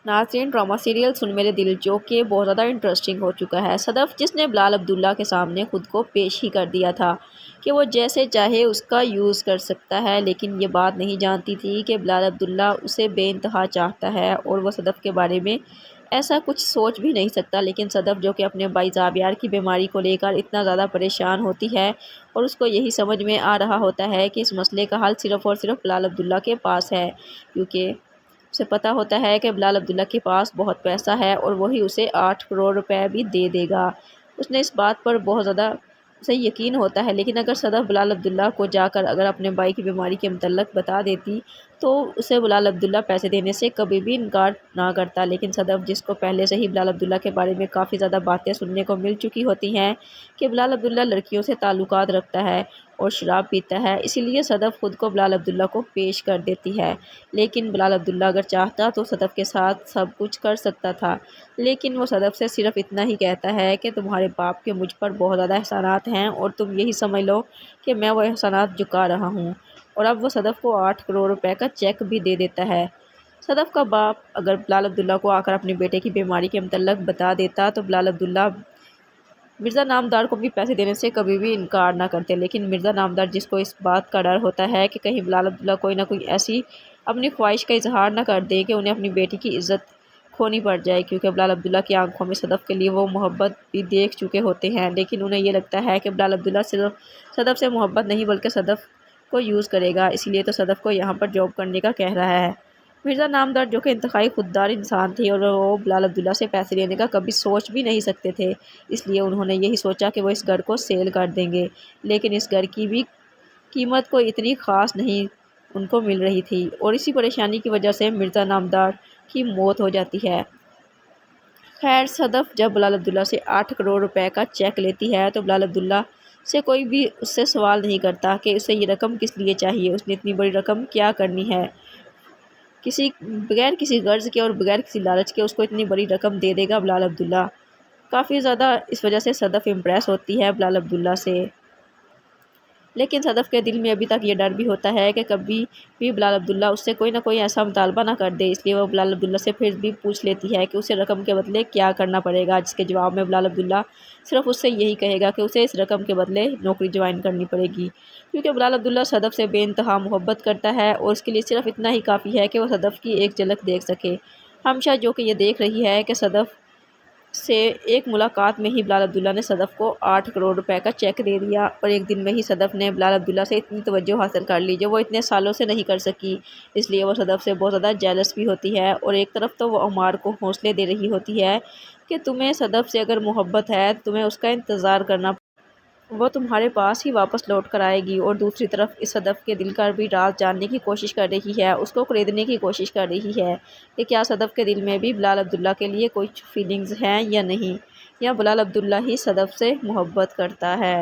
ناظرین، drama serial سن میرے دل جو کہ بہت زیادہ انٹرسٹنگ ہو چکا ہے۔ صدف جس نے بلال عبداللہ کے سامنے خود کو پیش ہی کر دیا تھا کہ وہ جیسے چاہے اس کا یوز کر سکتا ہے، لیکن یہ بات نہیں جانتی تھی کہ بلال عبداللہ اسے بے انتہا چاہتا ہے اور وہ صدف کے بارے میں ایسا کچھ سوچ بھی نہیں سکتا۔ لیکن صدف جو کہ اپنے بھائی زابیار کی بیماری کو لے کر اتنا زیادہ پریشان ہوتی ہے اور اس کو یہی سمجھ میں آ رہا ہوتا ہے کہ اس مسئلے کا حل صرف اور صرف بلال عبداللہ کے پاس ہے، کیونکہ اسے پتہ ہوتا ہے کہ بلال عبداللہ کے پاس بہت پیسہ ہے اور وہی اسے 8 کروڑ روپے بھی دے دے گا۔ اس نے اس بات پر بہت زیادہ اسے یقین ہوتا ہے، لیکن اگر صدف بلال عبداللہ کو جا کر اگر اپنے بھائی کی بیماری کے متعلق بتا دیتی تو اسے بلال عبداللہ پیسے دینے سے کبھی بھی انکار نہ کرتا۔ لیکن صدف جس کو پہلے سے ہی بلال عبداللہ کے بارے میں کافی زیادہ باتیں سننے کو مل چکی ہوتی ہیں کہ بلال عبداللہ لڑکیوں سے تعلقات رکھتا ہے اور شراب پیتا ہے، اسی لیے صدف خود کو بلال عبداللہ کو پیش کر دیتی ہے۔ لیکن بلال عبداللہ اگر چاہتا تو صدف کے ساتھ سب کچھ کر سکتا تھا، لیکن وہ صدف سے صرف اتنا ہی کہتا ہے کہ تمہارے باپ کے مجھ پر بہت زیادہ احسانات ہیں اور تم یہی سمجھ لو کہ میں وہ احسانات چکا رہا ہوں، اور اب وہ صدف کو 8 کروڑ روپے کا چیک بھی دے دیتا ہے۔ صدف کا باپ اگر بلال عبداللہ کو آ کر اپنے بیٹے کی بیماری کے متعلق بتا دیتا تو بلال عبداللہ مرزا نامدار کو بھی پیسے دینے سے کبھی بھی انکار نہ کرتے، لیکن مرزا نامدار جس کو اس بات کا ڈر ہوتا ہے کہ کہیں بلال عبداللہ کوئی نہ کوئی ایسی اپنی خواہش کا اظہار نہ کر دے کہ انہیں اپنی بیٹی کی عزت کھونی پڑ جائے، کیونکہ بلال عبداللہ کی آنکھوں میں صدف کے لیے وہ محبت بھی دیکھ چکے ہوتے ہیں، لیکن انہیں یہ لگتا ہے کہ بلال عبداللہ صرف صدف سے محبت نہیں بلکہ صدف کو یوز کرے گا، اسی لیے تو صدف کو یہاں پر جاب کرنے کا کہہ رہا ہے۔ مرزا نامدار جو کہ انتہائی خوددار انسان تھے اور وہ بلال عبداللہ سے پیسے لینے کا کبھی سوچ بھی نہیں سکتے تھے، اس لیے انہوں نے یہی سوچا کہ وہ اس گھر کو سیل کر دیں گے، لیکن اس گھر کی بھی قیمت کوئی اتنی خاص نہیں ان کو مل رہی تھی اور اسی پریشانی کی وجہ سے مرزا نامدار کی موت ہو جاتی ہے۔ خیر، صدف جب بلال عبداللہ سے 8 کروڑ روپے کا چیک لیتی ہے تو بلال عبداللہ سے کوئی بھی اس سے سوال نہیں کرتا کہ اسے یہ رقم کس لیے چاہیے، اس نے اتنی بڑی رقم کیا کرنی ہے، بغیر کسی غرض کے اور بغیر کسی لالچ کے اس کو اتنی بڑی رقم دے دے گا بلال عبداللہ۔ کافی زیادہ اس وجہ سے صدف امپریس ہوتی ہے بلال عبداللہ سے، لیکن صدف کے دل میں ابھی تک یہ ڈر بھی ہوتا ہے کہ کبھی بھی بلال عبداللہ اس سے کوئی نہ کوئی ایسا مطالبہ نہ کر دے، اس لیے وہ بلال عبداللہ سے پھر بھی پوچھ لیتی ہے کہ اسے رقم کے بدلے کیا کرنا پڑے گا، جس کے جواب میں بلال عبداللہ صرف اس سے یہی کہے گا کہ اسے اس رقم کے بدلے نوکری جوائن کرنی پڑے گی، کیونکہ بلال عبداللہ صدف سے بے انتہا محبت کرتا ہے اور اس کے لیے صرف اتنا ہی کافی ہے کہ وہ صدف کی ایک جھلک دیکھ سکے۔ ہمشہ جو کہ یہ دیکھ رہی ہے کہ صدف سے ایک ملاقات میں ہی بلال عبداللہ نے صدف کو 8 کروڑ روپے کا چیک دے دیا اور ایک دن میں ہی صدف نے بلال عبداللہ سے اتنی توجہ حاصل کر لی جو وہ اتنے سالوں سے نہیں کر سکی، اس لیے وہ صدف سے بہت زیادہ جیلس بھی ہوتی ہے اور ایک طرف تو وہ عمار کو حوصلے دے رہی ہوتی ہے کہ تمہیں صدف سے اگر محبت ہے تمہیں اس کا انتظار کرنا، وہ تمہارے پاس ہی واپس لوٹ کر آئے گی، اور دوسری طرف اس صدف کے دل کا بھی راز جاننے کی کوشش کر رہی ہے، اس کو خریدنے کی کوشش کر رہی ہے کہ کیا صدف کے دل میں بھی بلال عبداللہ کے لیے کچھ فیلنگز ہیں یا نہیں، یا بلال عبداللہ ہی صدف سے محبت کرتا ہے۔